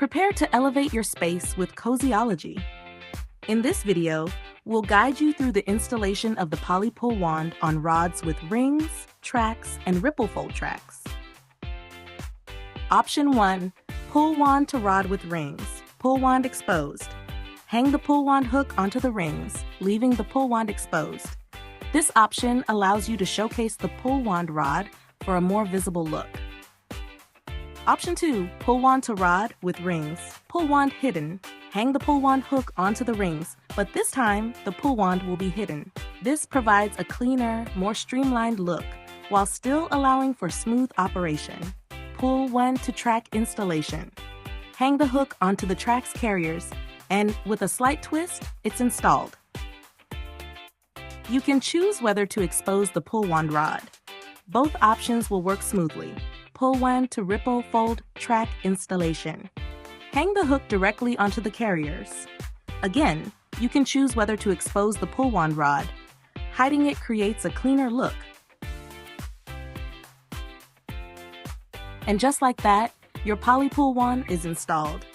Prepare to elevate your space with Cozyology. In this video, we'll guide you through the installation of the poly pull wand on rods with rings, tracks, and ripple fold tracks. Option 1. Pull wand to rod with rings. Pull wand exposed. Hang the pull wand hook onto the rings, leaving the pull wand exposed. This option allows you to showcase the pull wand rod for a more visible look. Option 2. Pull wand to rod with rings. Pull wand hidden. Hang the pull wand hook onto the rings, but this time the pull wand will be hidden. This provides a cleaner, more streamlined look while still allowing for smooth operation. Pull wand to track installation. Hang the hook onto the track's carriers, and with a slight twist, it's installed. You can choose whether to expose the pull wand rod. Both options will work smoothly. Pull wand to ripple fold track installation. Hang the hook directly onto the carriers. Again, you can choose whether to expose the pull wand rod. Hiding it creates a cleaner look. And just like that, your poly pull wand is installed.